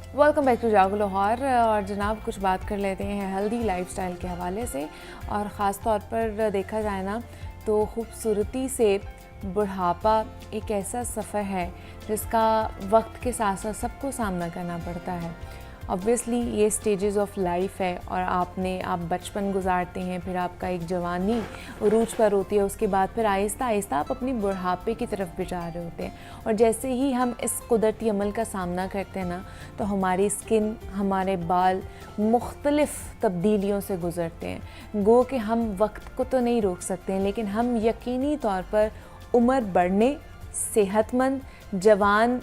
Welcome back to जागो लाहौर। और जनाब कुछ बात कर लेते हैं हेल्दी लाइफस्टाइल के हवाले से। और ख़ास तौर पर देखा जाए ना तो खूबसूरती से बुढ़ापा एक ऐसा सफ़र है जिसका वक्त के साथ साथ सबको सामना करना पड़ता है। ऑब्वियसली ये स्टेजेस ऑफ लाइफ है और आप बचपन गुजारते हैं, फिर आपका एक जवानी उरूज पर होती है, उसके बाद फिर आहिस्ता आहिस्ता आप अपनी बुढ़ापे की तरफ भी जा रहे होते हैं। और जैसे ही हम इस कुदरती अमल का सामना करते हैं ना तो हमारी स्किन, हमारे बाल मुख्तलिफ़ तब्दीलियों से गुज़रते हैं। गो कि हम वक्त को तो नहीं रोक सकते हैं, लेकिन हम यकीनी तौर पर उम्र बढ़ने, सेहतमंद जवान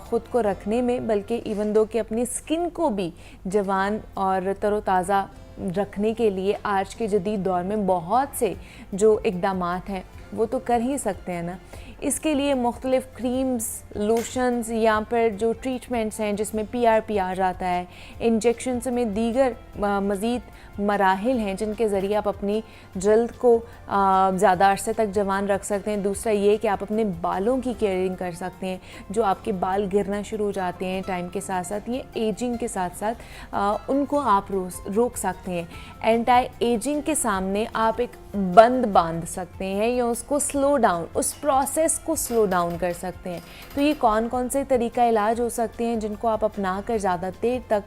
ख़ुद को रखने में, बल्कि इवन दो कि अपनी स्किन को भी जवान और तरोताज़ा रखने के लिए आज के जदीद दौर में बहुत से जो इक़दामात हैं वो तो कर ही सकते हैं ना। इसके लिए मुख्तलिफ़ क्रीम्स, लोशंस या फिर जो ट्रीटमेंट्स हैं जिसमें PRP आ जाता है, इंजेक्शन्स में दीगर मज़ीद मराहिल हैं जिनके ज़रिए आप अपनी जल्द को ज़्यादा अरसे तक जवान रख सकते हैं। दूसरा ये कि आप अपने बालों की केयरिंग कर सकते हैं। जो आपके बाल गिरना शुरू हो जाते हैं टाइम के साथ साथ, ये एजिंग के साथ साथ उनको आप रोक सकते हैं। एंटी एजिंग के सामने आप एक बंद बांध सकते हैं या उसको स्लो डाउन, उस प्रोसेस को स्लो डाउन कर सकते हैं। तो ये कौन कौन से तरीका इलाज हो सकते हैं जिनको आप अपना कर ज़्यादा देर तक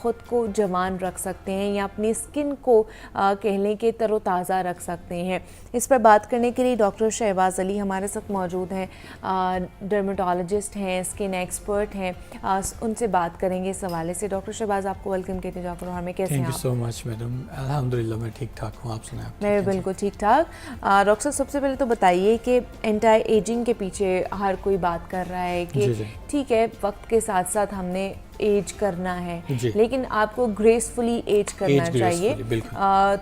ख़ुद को जवान रख सकते हैं या अपनी स्किन को कह लें कि तरोताज़ा रख सकते हैं। इस पर बात करने के लिए डॉक्टर शहबाज अली हमारे साथ मौजूद हैं। डर्मेटोलॉजिस्ट हैं, स्किन एक्सपर्ट हैं, उनसे बात करेंगे इस हवाले से। डॉक्टर शहबाज, आपको वेलकम कहते हैं जाकर। हमें कैसे हैं आप? Thank you so much madam. अल्हम्दुलिल्लाह मैं ठीक ठाक हूँ, आप सुनाएं? मैं बिल्कुल ठीक ठाक। डॉक्टर साहब, सबसे पहले तो बताइए कि एंटी एजिंग के पीछे हर कोई बात कर रहा है कि ठीक है वक्त के साथ साथ हमने एज करना है, लेकिन आपको ग्रेसफुली एज करना चाहिए।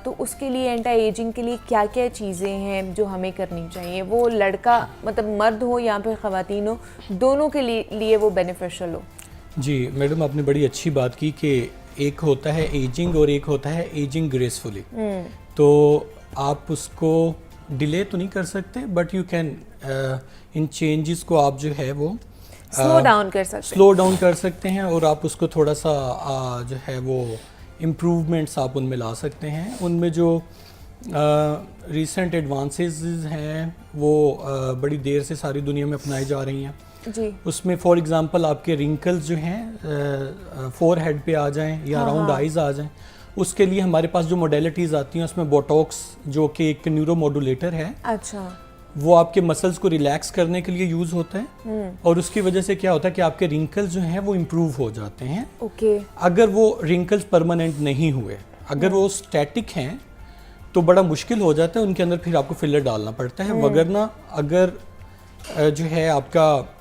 तो उसके लिए एंटी एजिंग के लिए क्या क्या चीज़ें हैं जो हमें करनी चाहिए? वो लड़का मतलब मर्द हो या फिर ख़वातीन हो, दोनों के लिए वो बेनिफिशियल हो। जी मैडम, आपने बड़ी अच्छी बात की कि एक होता है एजिंग और एक होता है एजिंग ग्रेसफुली। तो आप उसको डिले तो नहीं कर सकते, but you can in changes को आप जो है वो स्लो डाउन कर सकते हैं और आप उसको थोड़ा सा जो है वो इम्प्रूवमेंट्स आप उनमें ला सकते हैं। उनमें जो रिसेंट एडवांसेस हैं वो बड़ी देर से सारी दुनिया में अपनाई जा रही हैं जी। उसमें फॉर एग्जांपल आपके रिंकल्स जो हैं फोरहेड पे आ जाएं या अराउंड आइज़ आ जाएं, उसके लिए हमारे पास जो मोडेलिटीज़ आती हैं उसमें बोटॉक्स जो कि एक न्यूरोमोडुलेटर है, अच्छा, वो आपके मसल्स को रिलैक्स करने के लिए यूज़ होता है और उसकी वजह से क्या होता है कि आपके रिंकल्स जो हैं वो इम्प्रूव हो जाते हैं। ओके। अगर वो रिंकल्स परमानेंट नहीं हुए, अगर वो स्टैटिक हैं तो बड़ा मुश्किल हो जाता है, उनके अंदर फिर आपको फिलर डालना पड़ता है। वगरना अगर जो है आपका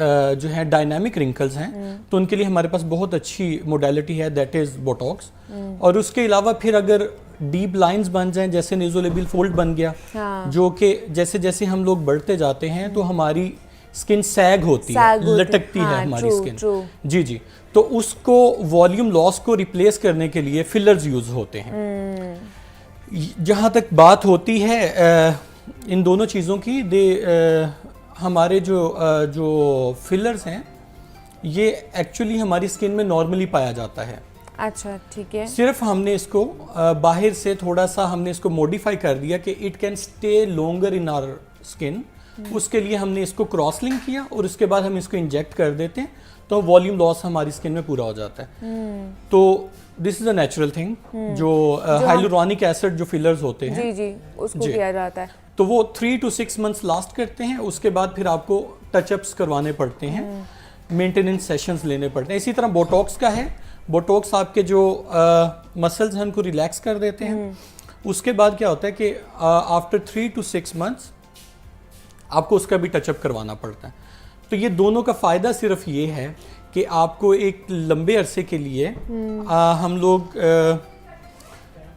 जो है डायनामिक रिंकल्स हैं तो उनके लिए हमारे पास बहुत अच्छी मोडेलिटी है, दैट इज़ बोटॉक्स। और उसके अलावा फिर अगर डीप लाइंस बन जाएं, जैसे नेज़ोलेबियल फोल्ड बन गया, जो कि जैसे जैसे हम लोग बढ़ते जाते हैं तो हमारी स्किन सैग होती है, लटकती है हमारी स्किन। जी जी। तो उसको वॉल्यूम लॉस को रिप्लेस करने के लिए फिलर्स यूज़ होते हैं। जहाँ तक बात होती है इन दोनों चीज़ों की, हमारे जो फिलर्स हैं ये एक्चुअली हमारी स्किन में नॉर्मली पाया जाता है। अच्छा, ठीक है। सिर्फ हमने इसको बाहर से थोड़ा सा हमने इसको मॉडिफाई कर दिया कि it can stay longer in our skin. उसके लिए हमने इसको क्रॉस लिंक किया और उसके बाद हम इसको इंजेक्ट कर देते हैं तो वॉल्यूम लॉस हमारी स्किन में पूरा हो जाता है। तो this is a natural thing. जो हाइलुरोनिक एसिड जो फिलर्स होते हैं, जी जी, उसको किया जाता है, तो वो 3 to 6 मंथ्स लास्ट करते हैं। उसके बाद फिर आपको टचअप्स करवाने पड़ते हैं, मेंटेनेंस सेशंस लेने पड़ते हैं। इसी तरह बोटॉक्स का है, बोटॉक्स आपके जो मसल्स हैं उनको रिलैक्स कर देते हैं। उसके बाद क्या होता है कि आफ्टर 3 to 6 मंथ्स आपको उसका भी टचअप करवाना पड़ता है। तो ये दोनों का फ़ायदा सिर्फ ये है कि आपको एक लंबे अरसे के लिए हम लोग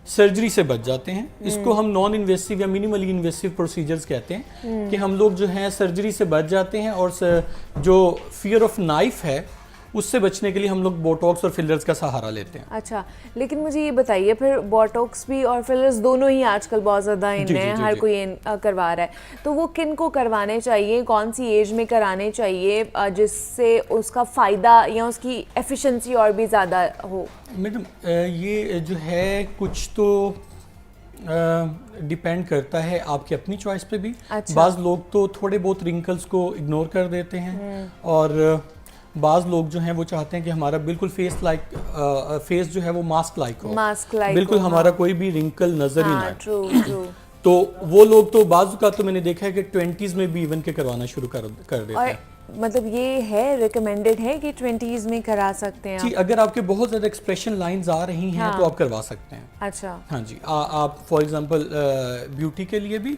सर्जरी से बच जाते हैं। इसको हम नॉन इन्वेसिव या मिनिमली इन्वेसिव प्रोसीजर्स कहते हैं कि हम लोग जो है सर्जरी से बच जाते हैं और जो फियर ऑफ नाइफ है उससे बचने के लिए हम लोग बोटॉक्स और फिलर्स का सहारा लेते हैं। अच्छा, लेकिन मुझे ये बताइए फिर बोटॉक्स भी और फिलर्स दोनों ही आजकल बहुत ज़्यादा इन है, हर कोई करवा रहा है, तो वो किन को करवाने चाहिए, कौन सी एज में कराने चाहिए जिससे उसका फ़ायदा या उसकी एफिशिएंसी और भी ज़्यादा हो? मैडम ये जो है कुछ तो डिपेंड करता है आपकी अपनी चॉइस पे भी। अच्छा। बाज़ लोग तो थोड़े बहुत रिंकल्स को इग्नोर कर देते हैं और बाज़ लोग जो हैं वो चाहते हैं कि हमारा बिल्कुल फेस जो है वो मास्क लाइक हो, बिल्कुल हमारा कोई भी रिंकल नजर ही ना आए। ट्रू। तो वो लोग तो बाज़ का तो मैंने देखा है कि 20s में भी इवन के करवाना शुरू कर देते हैं। मतलब ये है रिकमेंडेड है कि 20s में करा सकते हैं जी, अगर आपके बहुत ज़्यादा एक्सप्रेशन लाइंस आ रही हैं तो आप करवा सकते हैं। अच्छा। हाँ जी, आप फॉर एग्जांपल ब्यूटी के लिए भी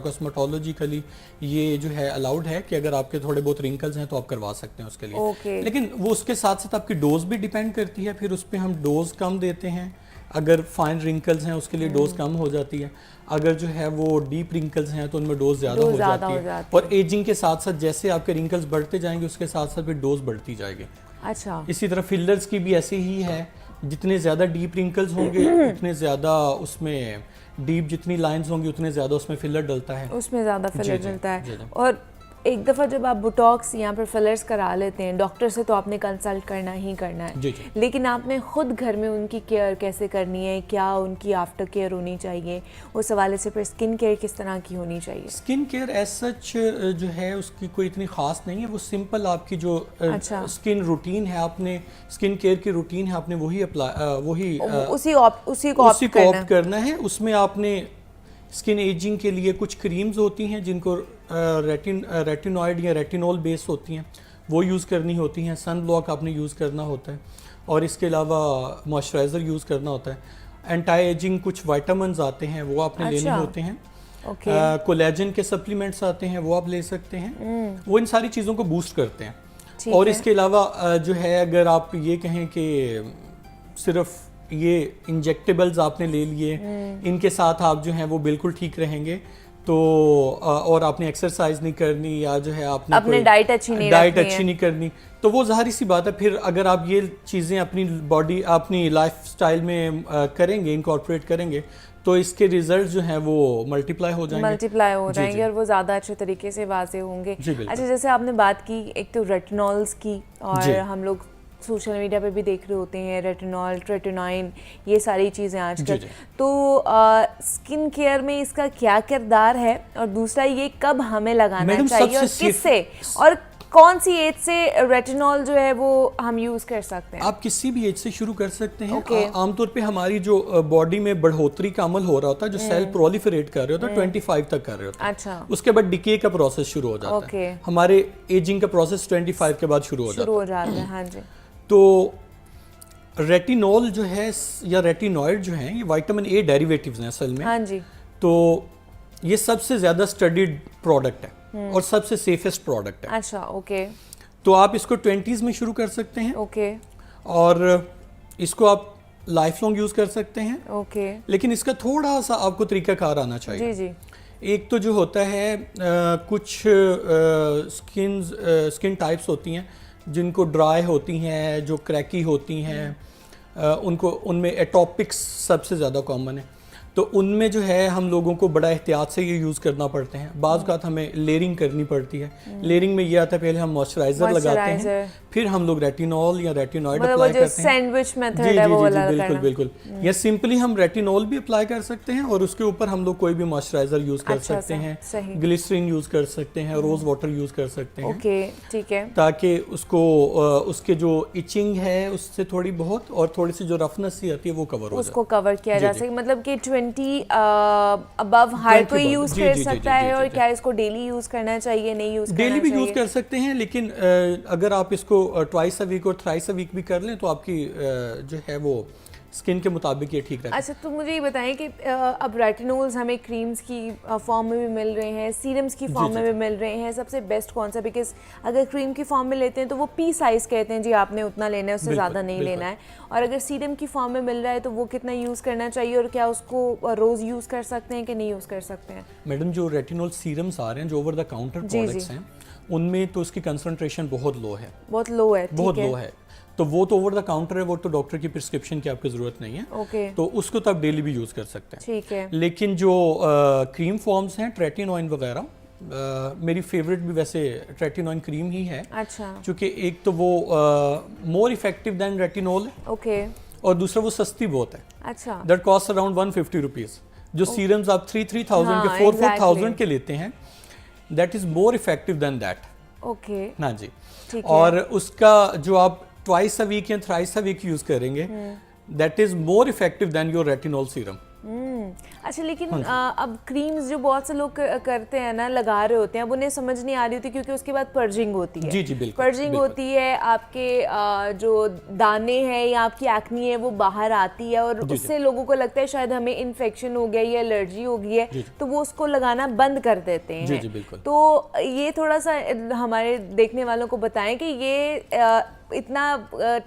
कॉस्मेटोलॉजिकली ये जो है अलाउड है कि अगर आपके थोड़े बहुत रिंकल्स हैं तो आप करवा सकते हैं उसके लिए। लेकिन वो उसके साथ साथ आपकी डोज भी डिपेंड करती है, फिर उस पर हम डोज कम देते हैं। अगर फाइन रिंकल्स हैं उसके लिए डोज कम हो जाती है, अगर जो है वो डीप रिंकल्स हैं तो उनमें डोज ज़्यादा हो जाती है। और एजिंग के साथ साथ जैसे आपके रिंकल्स बढ़ते जाएंगे उसके साथ साथ फिर डोज बढ़ती जाएगी। अच्छा। इसी तरह फिलर्स की भी ऐसे ही है, जितने ज़्यादा डीप रिंकल्स होंगे उतने ज़्यादा उसमें डीप जितनी लाइंस होंगी उतने ज़्यादा उसमें फिलर डलता है, उसमें ज़्यादा फिलर डलता है। और एक दफ़ा जब आप बोटॉक्स या फिर फिलर्स करा लेते हैं डॉक्टर से तो आपने कंसल्ट करना ही करना है। जी। लेकिन आपने खुद घर में उनकी केयर कैसे करनी है, क्या उनकी आफ्टर केयर होनी चाहिए, उस हवाले से फिर स्किन केयर किस तरह की होनी चाहिए? स्किन केयर एज सच जो है उसकी कोई इतनी खास नहीं है, वो सिंपल आपकी जो स्किन रूटीन है, आपने स्किन केयर की रूटीन है आपने उसी को ऑप्ट करना है। उसमें आपने स्किन एजिंग के लिए कुछ क्रीम्स होती हैं जिनको रेटिनॉइड या रेटिनॉल बेस होती हैं, वो यूज़ करनी होती हैं। सन ब्लॉक आपने यूज़ करना होता है और इसके अलावा मॉइस्चराइज़र यूज़ करना होता है। एंटी एजिंग कुछ विटामिन्स आते हैं वो आपने लेने होते हैं। कोलेजन के सप्लीमेंट्स आते हैं वो आप ले सकते हैं, वो इन सारी चीज़ों को बूस्ट करते हैं। और इसके अलावा जो है अगर आप ये कहें कि सिर्फ ये इंजेक्टेबल्स आपने ले लिए, इनके साथ आप जो हैं वो बिल्कुल ठीक रहेंगे, तो और आपने एक्सरसाइज नहीं करनी या जो है आपने अपने डाइट अच्छी नहीं करनी, तो वो ज़ाहिर सी बात है फिर अगर आप ये चीज़ें अपनी बॉडी अपनी लाइफ स्टाइल में करेंगे, इनकॉर्पोरेट करेंगे, तो इसके रिजल्ट जो हैं वो मल्टीप्लाई हो जाएंगे और वो ज़्यादा अच्छे तरीके से वाज़े होंगे। अच्छा, जैसे आपने बात की एक तो रेटिनॉल्स की, और हम लोग सोशल मीडिया पे भी देख रहे होते हैं रेटिनॉल, ट्रेटिनॉइन, ये सारी चीज़ें आजकल। तो स्किन केयर में इसका क्या किरदार है, और दूसरा ये कब हमें लगाना चाहिए और किससे, और कौन सी एज से रेटिनॉल जो है वो हम यूज़ कर सकते हैं? आप किसी भी एज से शुरू कर सकते हैं। आमतौर पे हमारी जो बॉडी में बढ़ोतरी का अमल हो रहा होता है, जो सेल प्रोलिफरेट कर रहे होता है 25 तक कर रहे होते हैं। अच्छा। उसके बाद डिके का प्रोसेस शुरू हो जाता है। हमारे एजिंग का प्रोसेस 25 के बाद शुरू हो जाता है। हाँ जी। तो रेटिनॉल जो है या रेटिनॉइड जो है ये विटामिन ए डेरिवेटिव्स हैं असल में। हाँ जी। तो ये सबसे ज़्यादा स्टडीड प्रोडक्ट है और सबसे सेफेस्ट प्रोडक्ट है। अच्छा, ओके। तो आप इसको 20s में शुरू कर सकते हैं। ओके। और इसको आप लाइफ लॉन्ग यूज़ कर सकते हैं। ओके। लेकिन इसका थोड़ा सा आपको तरीकाकार आना चाहिए। जी। एक तो जो होता है कुछ स्किन टाइप्स होती हैं जिनको ड्राई होती हैं, जो क्रैकी होती हैं, उनमें एटॉपिक्स सबसे ज़्यादा कॉमन है। तो उनमें जो है हम लोगों को बड़ा एहतियात से ये यूज़ करना पड़ते हैं। बाज़ का हमें लेयरिंग करनी पड़ती है। लेयरिंग में ये आता है पहले हम मॉइस्चराइज़र लगाते हैं, फिर हम लोग रेटिनॉल या रेटिनॉइड अप्लाई करते हैं। सैंडविच मेथड है वो वाला करना। बिल्कुल। या सिंपली हम रेटिनॉल भी अप्लाई कर सकते हैं और उसके ऊपर हम लोग कोई भी मॉइस्चराइज़र यूज़ कर सकते हैं, ग्लिसरीन यूज़ कर सकते हैं, रोज़ वाटर यूज़ कर सकते हैं। ओके, ठीक है। ताकि उसको उसके जो इचिंग है उससे थोड़ी बहुत और थोड़ी सी जो रफनेस सी आती है वो कवर हो जाए, उसको कवर किया जा सके। मतलब कि 20 अबव हर कोई यूज कर सकता है। और क्या इसको डेली यूज करना चाहिए, नहीं यूज करना चाहिए? डेली भी यूज कर सकते हैं, लेकिन अगर आप इसको ट्वाइस अ वीक और थ्राइस अ वीक भी कर लें तो आपकी जो है वो स्किन के मुताबिक ये ठीक रहता है। अच्छा, तो मुझे ये बताएं कि अब रेटिनोल्स हमें क्रीम्स की फॉर्म में भी मिल रहे हैं, सीरम्स की फॉर्म में भी मिल रहे हैं, सबसे बेस्ट कौन सा? बिकॉज अगर क्रीम की फॉर्म में लेते हैं तो वो पी साइज़ कहते हैं जी, आपने उतना लेना है, उससे ज़्यादा नहीं लेना है। और अगर सीरम की फॉर्म में मिल रहा है तो वो कितना यूज़ करना चाहिए, और क्या उसको रोज़ यूज़ कर सकते हैं कि नहीं यूज़ कर सकते हैं? मैडम, जो रेटिनॉल सीरम्स आ रहे हैं, जो ओवर द काउंटर प्रोडक्ट्स हैं, उनमें तो उसकी कंसंट्रेशन बहुत लो है, बहुत लो है, बहुत लो है। तो वो तो ओवर द काउंटर है, वो तो डॉक्टर की प्रिस्क्रिप्शन की आपको ज़रूरत नहीं है। ओके। तो उसको तो आप डेली भी यूज़ कर सकते हैं। ठीक है। लेकिन जो क्रीम फॉर्म्स हैं, ट्रेटिनोइन वगैरह, मेरी फेवरेट भी वैसे ट्रेटिनोइन क्रीम ही है। अच्छा। क्योंकि एक तो वो मोर इफेक्टिव दैन रेटिनोल है, ओके। और दूसरा वो सस्ती बहुत है। अच्छा। That cost around 150 rupees. जो सीरम्स आप 3,000 हाँ, के 4,000 exactly. के लेते हैं, that is more effective than that. Okay. हाँ जी। ठीक है। और उसका जो आप ट्वाइस अ वीक या थ्राइस अ वीक यूज़ करेंगे, that is more effective than your retinol serum. अच्छा, लेकिन अब क्रीम्स जो बहुत से लोग करते हैं ना, लगा रहे होते हैं, अब उन्हें समझ नहीं आ रही होती क्योंकि उसके बाद पर्जिंग होती है। जी जी बिल्कुल। पर्जिंग होती है, आपके जो दाने हैं या आपकी एक्नी है वो बाहर आती है, और उससे लोगों को लगता है शायद हमें इन्फेक्शन हो गया या एलर्जी हो गई है, तो वो उसको लगाना बंद कर देते हैं। जी जी बिल्कुल। तो ये थोड़ा सा हमारे देखने वालों को बताएं कि ये इतना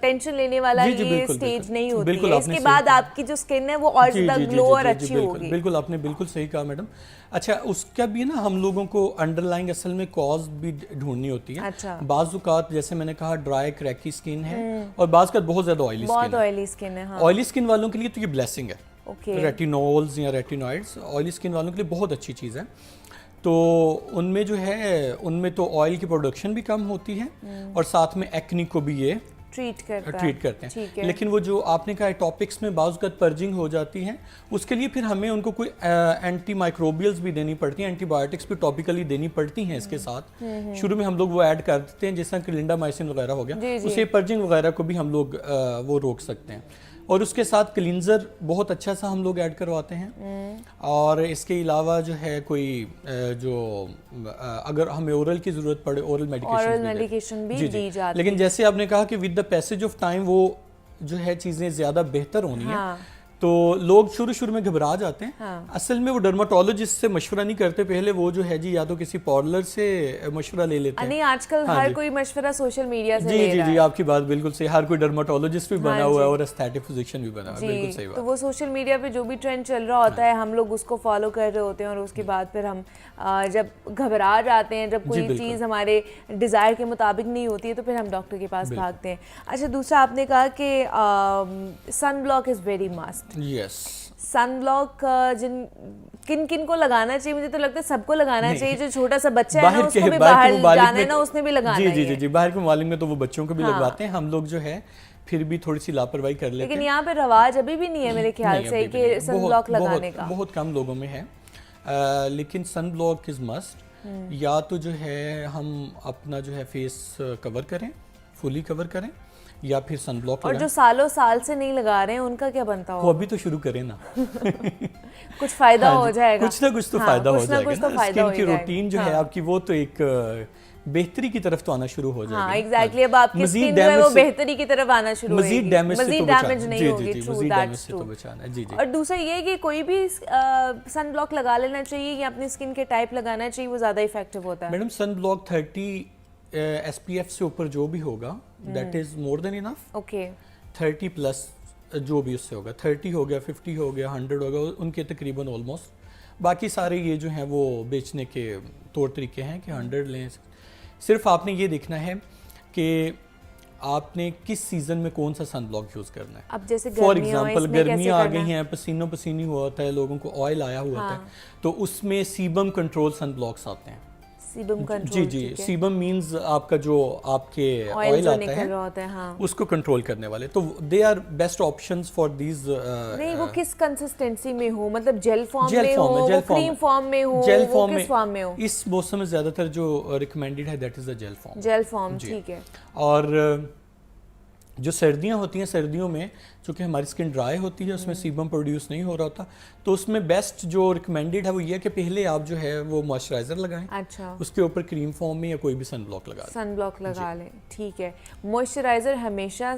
टेंशन लेने वाला ये स्टेज नहीं होती है। इसके बाद आपकी जो स्किन है वो और ज़्यादा ग्लो और अच्छी होगी। बिल्कुल, आपने बिल्कुल सही कहा मैडम। अच्छा, उसका भी ना हम लोगों को अंडरलाइंग असल में कॉज भी ढूंढनी होती है। अच्छा। बाज़ जैसे मैंने कहा ड्राई क्रैकी स्किन है, और बाज़ का बहुत ज़्यादा ऑयली स्किन है। बहुत ऑयली स्किन है। हाँ। ऑयली स्किन वालों के लिए तो ये ब्लेसिंग है। ओके। रेटिनोल्स या रेटिनॉइड्स ऑयली स्किन वालों के लिए बहुत अच्छी चीज़ है। तो उनमें जो है, उनमें तो ऑयल की प्रोडक्शन भी कम होती है, और साथ में एक्नी को भी ये ट्रीट करते हैं। लेकिन वो जो आपने कहा टॉपिक्स में बाज़ पर्जिंग हो जाती है, उसके लिए फिर हमें उनको कोई एंटी माइक्रोबियल्स भी देनी पड़ती हैं, एंटीबायोटिक्स भी टॉपिकली देनी पड़ती हैं इसके साथ। शुरू में हम लोग वो ऐड कर देते हैं, जैसा कि क्लिंडामाइसिन वगैरह हो गया, उसे पर्जिंग वगैरह को भी हम लोग वो रोक सकते हैं। और उसके साथ क्लींजर बहुत अच्छा सा हम लोग ऐड करवाते हैं। और इसके अलावा जो है कोई जो अगर हमें ओरल की ज़रूरत पड़े, ओरल मेडिकेशन भी दी जाती है। लेकिन जैसे आपने कहा कि with the passage of time वो जो है चीज़ें ज़्यादा बेहतर होनी है, तो लोग शुरू में घबरा जाते हैं। हाँ। असल में वो डर्माटोलॉजिस्ट से मशवरा नहीं करते पहले, वो जो है जी या तो किसी पार्लर से मशवरा ले लेते हैं। नहीं, आजकल हर कोई मशवरा सोशल मीडिया से ले रहा है। जी, आपकी बात बिल्कुल सही। हर कोई डर्माटोलॉजिस्ट भी बना हुआ है और एस्थेटिक फिजिशियन भी बना हुआ है। बिल्कुल सही बात। तो वो सोशल मीडिया पे जो भी ट्रेंड चल रहा होता है, हम लोग उसको फॉलो कर रहे होते हैं, और उसके बाद फिर हम जब घबरा जाते हैं, जब कोई चीज़ हमारे डिज़ायर के मुताबिक नहीं होती है, तो फिर हम डॉक्टर के पास भागते हैं। अच्छा, दूसरा आपने कहा कि sun block is very must. Yes. Sun block किन किन को लगाना चाहिए? मुझे तो लगता है सबको लगाना चाहिए। जो छोटा सा बच्चा है ना, उसको भी बाहर जाना है ना, उसने भी लगाना है। जी, बाहर के मालिक में तो वो बच्चों को भी लगवाते हैं। हम लोग जो है फिर भी थोड़ी सी लापरवाही कर लेते हैं। लेकिन यहाँ पे रवाज अभी भी नहीं है मेरे ख्याल से कि सन ब्लॉक लगाने का। बहुत कम लोगों में है। लेकिन सन ब्लॉक इज मस्ट। या तो जो है हम अपना जो है फेस कवर करें, फुली कवर करें, या फिर सन ब्लॉक। और जो सालों साल से नहीं लगा रहे हैं उनका क्या बनता होगा? वो अभी तो शुरू करें ना। कुछ फायदा हो जाएगा, कुछ ना कुछ तो फायदा हो जाएगा ना। स्किन की रूटीन जो है आपकी, वो तो एक बेहतरी की तरफ तो आना शुरू हो जाएगा। हाँ, एग्जैक्टली। अब आपकी स्किन जो है वो बेहतरी की तरफ आना शुरू होगी। मजीद डैमेज नहीं होगी। तो बचाना है। जी। और दूसरा ये है कि कोई भी सन ब्लॉक लगा लेना चाहिए या अपनी स्किन के टाइप लगाना चाहिए, वो ज्यादा इफेक्टिव होता है? मैडम, सन ब्लॉक 30 SPF से ऊपर जो भी होगा, that is more than enough. Okay. 30 plus जो भी उससे होगा, 30 हो गया, 50 हो गया, 100 होगा, उनके तकरीबन ऑलमोस्ट। बाकी सारे ये जो हैं वो बेचने के तौर तरीके हैं कि 100 लें। सिर्फ आपने ये देखना है कि आपने किस सीजन में कौन सा सन ब्लॉक यूज करना है। अब जैसे फॉर एग्जांपल गर्मियाँ आ गई हैं, पसीनो पसीनी हुआ होता है, लोगों को ऑयल आया हुआ होता है, तो उसमें सीबम कंट्रोल सन ब्लॉक्स आते हैं। Sebum control. जी। सीबम मींस आपका जो आपके ऑयल आता है, हाँ, उसको कंट्रोल करने वाले। तो they are best options for these. नहीं, वो किस कंसिस्टेंसी में हो, मतलब जेल फॉर्म में हो, वो क्रीम फॉर्म में हो, जेल वो किस फॉर्म में हो? इस मौसम में ज्यादातर जो रिकमेंडेड है that is the jail form. Jail form, ठीक है। और जो सर्दियाँ होती हैं, सर्दियों में चूँकि हमारी स्किन ड्राई होती है, उसमें सीबम प्रोड्यूस नहीं हो रहा होता, तो उसमें बेस्ट जो रिकमेंडेड है वो ये है कि पहले आप जो है वो मॉइस्चराइजर लगाएं। अच्छा। उसके ऊपर क्रीम फॉर्म में या कोई भी सन ब्लॉक लगा लें। ठीक है। मॉइस्चराइजर हमेशा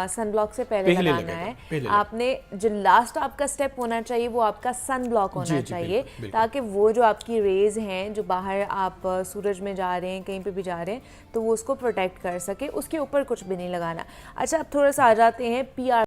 सन ब्लॉक से पहले लगाना है। आपने जो लास्ट आपका स्टेप होना चाहिए वो आपका सन ब्लॉक होना चाहिए, ताकि वो जो आपकी रेज हैं, जो बाहर आप सूरज में जा रहे हैं, कहीं पे भी जा रहे हैं, तो वो उसको प्रोटेक्ट कर सके। उसके ऊपर कुछ भी नहीं लगाना। अच्छा, अब थोड़ा सा आ जाते हैं PR